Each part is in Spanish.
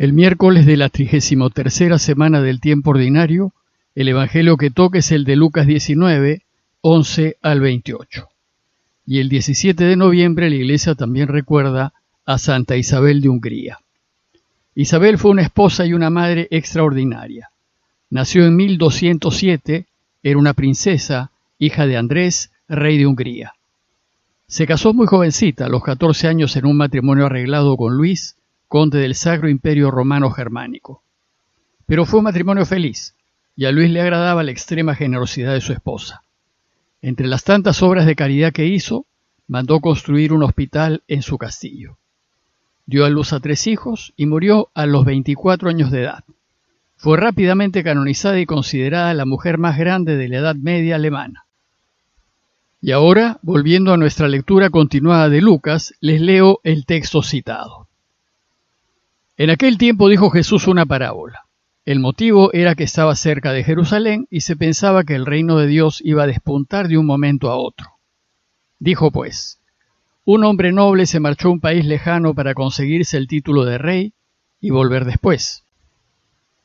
El miércoles de la 33ª semana del tiempo ordinario, el evangelio que toca es el de Lucas 19, 11 al 28. Y el 17 de noviembre la iglesia también recuerda a Santa Isabel de Hungría. Isabel fue una esposa y una madre extraordinaria. Nació en 1207, era una princesa, hija de Andrés, rey de Hungría. Se casó muy jovencita, a los 14 años, en un matrimonio arreglado con Luis, conde del Sacro Imperio Romano Germánico. Pero fue un matrimonio feliz, y a Luis le agradaba la extrema generosidad de su esposa. Entre las tantas obras de caridad que hizo, mandó construir un hospital en su castillo. Dio a luz a 3 hijos y murió a los 24 años de edad. Fue rápidamente canonizada y considerada la mujer más grande de la Edad Media alemana. Y ahora, volviendo a nuestra lectura continuada de Lucas, les leo el texto citado. En aquel tiempo dijo Jesús una parábola. El motivo era que estaba cerca de Jerusalén y se pensaba que el reino de Dios iba a despuntar de un momento a otro. Dijo pues: un hombre noble se marchó a un país lejano para conseguirse el título de rey y volver después.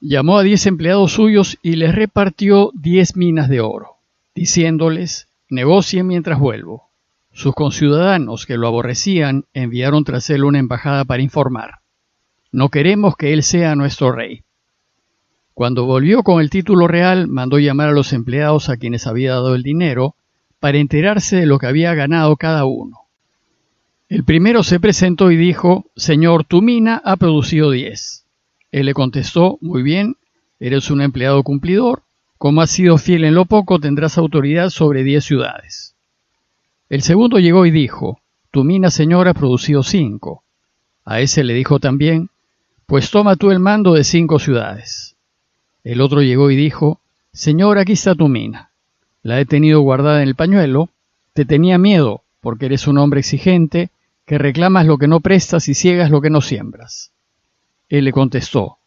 Llamó a 10 empleados suyos y les repartió 10 minas de oro, diciéndoles: negocien mientras vuelvo. Sus conciudadanos, que lo aborrecían, enviaron tras él una embajada para informar: no queremos que él sea nuestro rey. Cuando volvió con el título real, mandó llamar a los empleados a quienes había dado el dinero para enterarse de lo que había ganado cada uno. El primero se presentó y dijo: Señor, tu mina ha producido 10. Él le contestó: muy bien, eres un empleado cumplidor. Como has sido fiel en lo poco, tendrás autoridad sobre 10 ciudades. El segundo llegó y dijo: tu mina, señor, ha producido 5. A ese le dijo también: pues toma tú el mando de 5 ciudades. El otro llegó y dijo: Señor, aquí está tu mina. La he tenido guardada en el pañuelo. Te tenía miedo, porque eres un hombre exigente, que reclamas lo que no prestas y ciegas lo que no siembras. Él le contestó: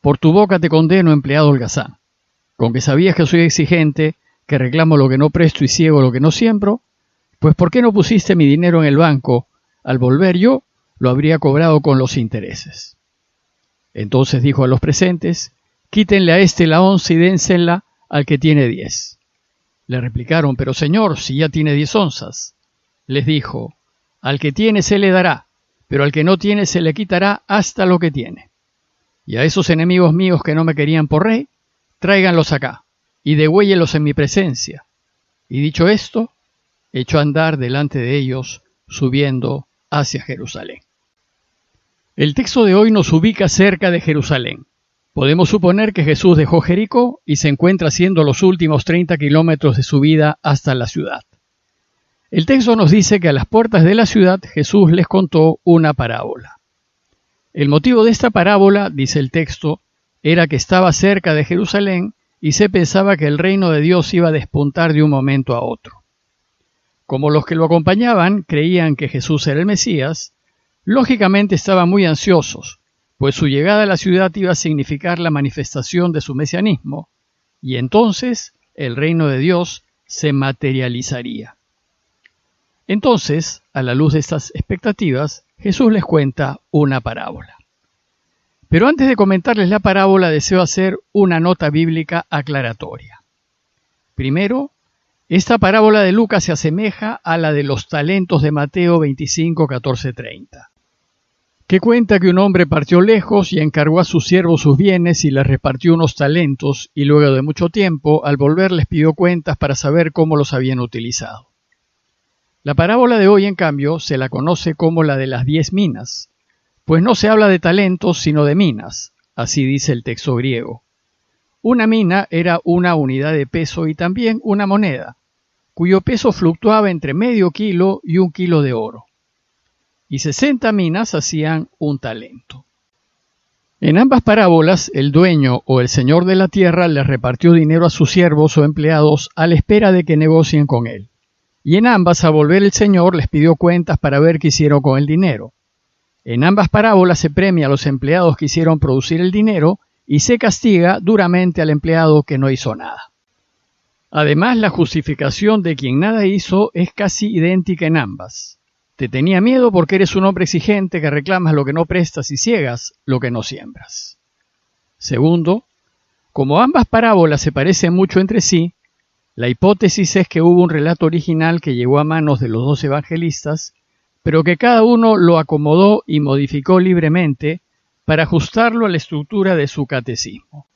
por tu boca te condeno, empleado holgazán. Con que sabías que soy exigente, que reclamo lo que no presto y ciego lo que no siembro, pues ¿por qué no pusiste mi dinero en el banco? Al volver yo, lo habría cobrado con los intereses. Entonces dijo a los presentes: quítenle a este la 11 y dénsela al que tiene 10. Le replicaron: pero señor, si ya tiene 10 onzas. Les dijo: al que tiene se le dará, pero al que no tiene se le quitará hasta lo que tiene. Y a esos enemigos míos que no me querían por rey, tráiganlos acá, y degüéllelos en mi presencia. Y dicho esto, echó a andar delante de ellos, subiendo hacia Jerusalén. El texto de hoy nos ubica cerca de Jerusalén. Podemos suponer que Jesús dejó Jericó y se encuentra haciendo los últimos 30 kilómetros de su vida hasta la ciudad. El texto nos dice que a las puertas de la ciudad Jesús les contó una parábola. El motivo de esta parábola, dice el texto, era que estaba cerca de Jerusalén y se pensaba que el reino de Dios iba a despuntar de un momento a otro. Como los que lo acompañaban creían que Jesús era el Mesías, lógicamente estaban muy ansiosos, pues su llegada a la ciudad iba a significar la manifestación de su mesianismo, y entonces el reino de Dios se materializaría. Entonces, a la luz de estas expectativas, Jesús les cuenta una parábola. Pero antes de comentarles la parábola, deseo hacer una nota bíblica aclaratoria. Primero, esta parábola de Lucas se asemeja a la de los talentos de Mateo 25, 14, 30. Que cuenta que un hombre partió lejos y encargó a sus siervos sus bienes y les repartió unos talentos, y luego de mucho tiempo, al volver, les pidió cuentas para saber cómo los habían utilizado. La parábola de hoy, en cambio, se la conoce como la de las 10 minas, pues no se habla de talentos sino de minas, así dice el texto griego. Una mina era una unidad de peso y también una moneda, cuyo peso fluctuaba entre medio kilo y 1 kilo de oro. Y 60 minas hacían un talento. En ambas parábolas, el dueño o el señor de la tierra les repartió dinero a sus siervos o empleados a la espera de que negocien con él. Y en ambas, al volver el señor, les pidió cuentas para ver qué hicieron con el dinero. En ambas parábolas se premia a los empleados que hicieron producir el dinero y se castiga duramente al empleado que no hizo nada. Además, la justificación de quien nada hizo es casi idéntica en ambas. Te tenía miedo porque eres un hombre exigente que reclamas lo que no prestas y ciegas lo que no siembras. Segundo, como ambas parábolas se parecen mucho entre sí, la hipótesis es que hubo un relato original que llegó a manos de los dos evangelistas, pero que cada uno lo acomodó y modificó libremente para ajustarlo a la estructura de su catecismo.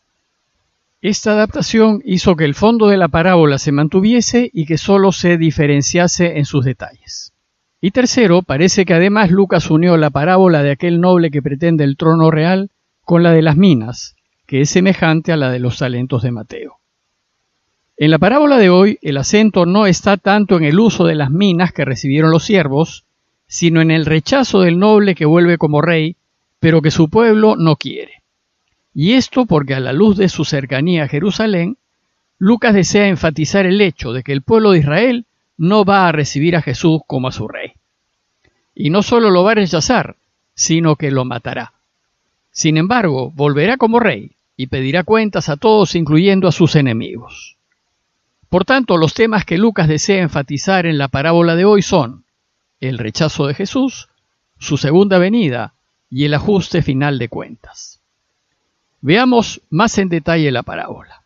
Esta adaptación hizo que el fondo de la parábola se mantuviese y que solo se diferenciase en sus detalles. Y tercero, parece que además Lucas unió la parábola de aquel noble que pretende el trono real con la de las minas, que es semejante a la de los talentos de Mateo. En la parábola de hoy, el acento no está tanto en el uso de las minas que recibieron los siervos, sino en el rechazo del noble que vuelve como rey, pero que su pueblo no quiere. Y esto porque a la luz de su cercanía a Jerusalén, Lucas desea enfatizar el hecho de que el pueblo de Israel no va a recibir a Jesús como a su rey. Y no solo lo va a rechazar, sino que lo matará. Sin embargo, volverá como rey y pedirá cuentas a todos, incluyendo a sus enemigos. Por tanto, los temas que Lucas desea enfatizar en la parábola de hoy son el rechazo de Jesús, su segunda venida y el ajuste final de cuentas. Veamos más en detalle la parábola.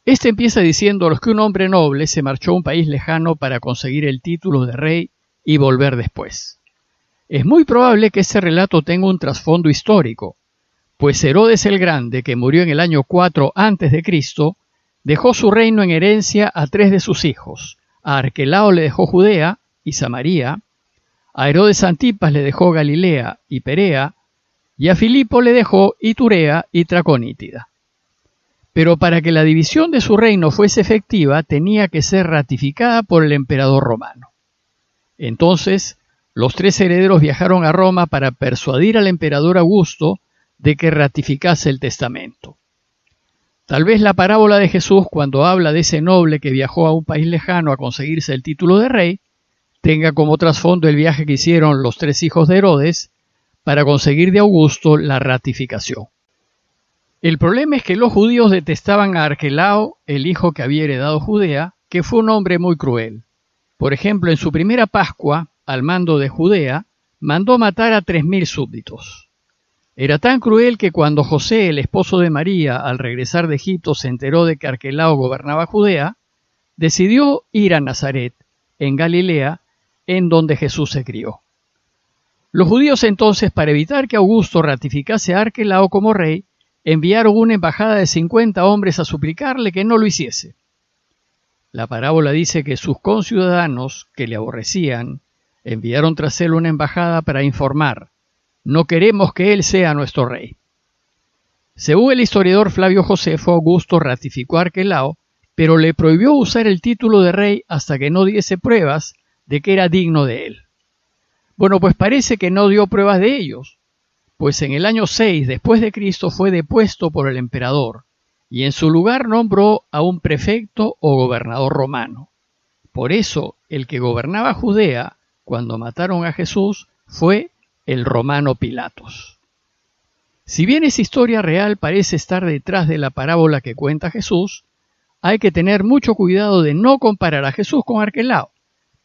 Este empieza diciéndonos que un hombre noble se marchó a un país lejano para conseguir el título de rey y volver después. Es muy probable que este relato tenga un trasfondo histórico, pues Herodes el Grande, que murió en el año 4 a.C., dejó su reino en herencia a 3 de sus hijos. A Arquelao le dejó Judea y Samaria, a Herodes Antipas le dejó Galilea y Perea, y a Filipo le dejó Iturea y Traconítida. Pero para que la división de su reino fuese efectiva, tenía que ser ratificada por el emperador romano. Entonces, los 3 herederos viajaron a Roma para persuadir al emperador Augusto de que ratificase el testamento. Tal vez la parábola de Jesús, cuando habla de ese noble que viajó a un país lejano a conseguirse el título de rey, tenga como trasfondo el viaje que hicieron los 3 hijos de Herodes para conseguir de Augusto la ratificación. El problema es que los judíos detestaban a Arquelao, el hijo que había heredado Judea, que fue un hombre muy cruel. Por ejemplo, en su primera Pascua, al mando de Judea, mandó matar a 3.000 súbditos. Era tan cruel que cuando José, el esposo de María, al regresar de Egipto se enteró de que Arquelao gobernaba Judea, decidió ir a Nazaret, en Galilea, en donde Jesús se crió. Los judíos entonces, para evitar que Augusto ratificase a Arquelao como rey, enviaron una embajada de 50 hombres a suplicarle que no lo hiciese. La parábola dice que sus conciudadanos, que le aborrecían, enviaron tras él una embajada para informar: no queremos que él sea nuestro rey. Según el historiador Flavio Josefo, Augusto ratificó a Arquelao, pero le prohibió usar el título de rey hasta que no diese pruebas de que era digno de él. Bueno, pues parece que no dio pruebas de ellos, pues en el año 6 después de Cristo fue depuesto por el emperador, y en su lugar nombró a un prefecto o gobernador romano. Por eso, el que gobernaba Judea, cuando mataron a Jesús, fue el romano Pilatos. Si bien esa historia real parece estar detrás de la parábola que cuenta Jesús, hay que tener mucho cuidado de no comparar a Jesús con Arquelao,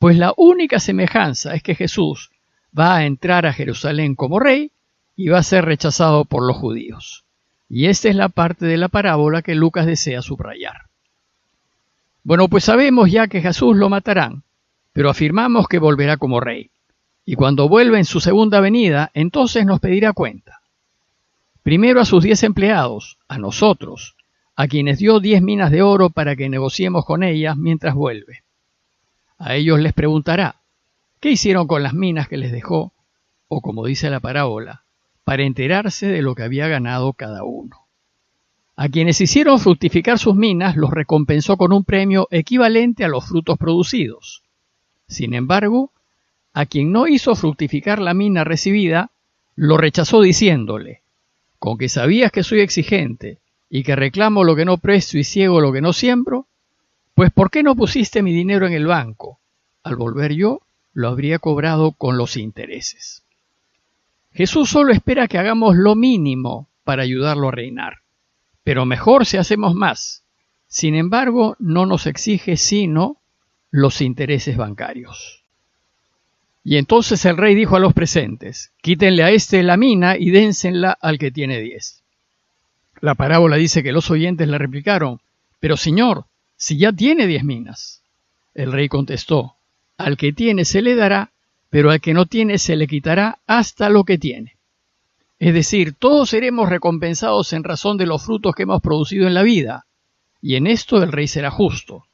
pues la única semejanza es que Jesús va a entrar a Jerusalén como rey y va a ser rechazado por los judíos. Y esta es la parte de la parábola que Lucas desea subrayar. Bueno, pues sabemos ya que Jesús lo matarán, pero afirmamos que volverá como rey. Y cuando vuelva en su segunda venida, entonces nos pedirá cuenta. Primero a sus 10 empleados, a nosotros, a quienes dio 10 minas de oro para que negociemos con ellas mientras vuelve. A ellos les preguntará: ¿qué hicieron con las minas que les dejó? O como dice la parábola, para enterarse de lo que había ganado cada uno. A quienes hicieron fructificar sus minas los recompensó con un premio equivalente a los frutos producidos. Sin embargo, a quien no hizo fructificar la mina recibida, lo rechazó diciéndole: ¿con que sabías que soy exigente y que reclamo lo que no presto y ciego lo que no siembro? Pues ¿por qué no pusiste mi dinero en el banco? Al volver yo, lo habría cobrado con los intereses. Jesús solo espera que hagamos lo mínimo para ayudarlo a reinar, pero mejor si hacemos más. Sin embargo, no nos exige sino los intereses bancarios. Y entonces el rey dijo a los presentes: quítenle a este la mina y dénsela al que tiene 10. La parábola dice que los oyentes le replicaron: pero señor, si ya tiene 10 minas. El rey contestó: al que tiene se le dará, pero al que no tiene se le quitará hasta lo que tiene. Es decir, todos seremos recompensados en razón de los frutos que hemos producido en la vida, y en esto el rey será justo.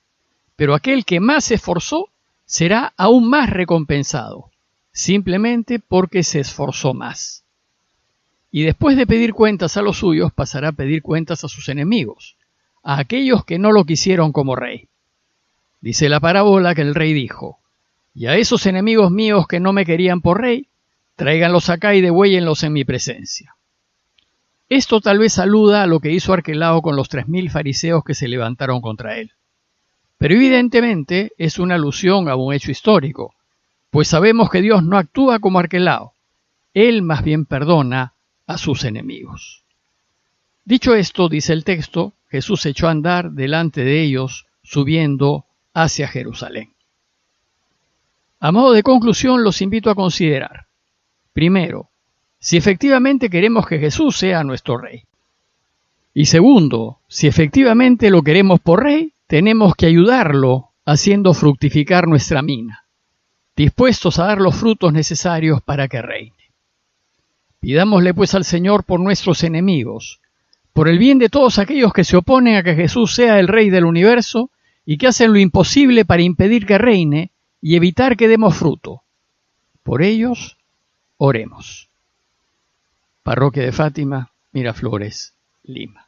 Pero aquel que más se esforzó será aún más recompensado, simplemente porque se esforzó más. Y después de pedir cuentas a los suyos, pasará a pedir cuentas a sus enemigos, a aquellos que no lo quisieron como rey. Dice la parábola que el rey dijo: y a esos enemigos míos que no me querían por rey, tráiganlos acá y degüéllenlos en mi presencia. Esto tal vez aluda a lo que hizo Arquelao con los 3000 fariseos que se levantaron contra él. Pero evidentemente es una alusión a un hecho histórico, pues sabemos que Dios no actúa como Arquelao. Él más bien perdona a sus enemigos. Dicho esto, dice el texto, Jesús echó a andar delante de ellos, subiendo hacia Jerusalén. A modo de conclusión, los invito a considerar: primero, si efectivamente queremos que Jesús sea nuestro Rey. Y segundo, si efectivamente lo queremos por Rey, tenemos que ayudarlo haciendo fructificar nuestra mina, dispuestos a dar los frutos necesarios para que reine. Pidámosle pues al Señor por nuestros enemigos, por el bien de todos aquellos que se oponen a que Jesús sea el Rey del universo y que hacen lo imposible para impedir que reine y evitar que demos fruto. Por ellos, oremos. Parroquia de Fátima, Miraflores, Lima.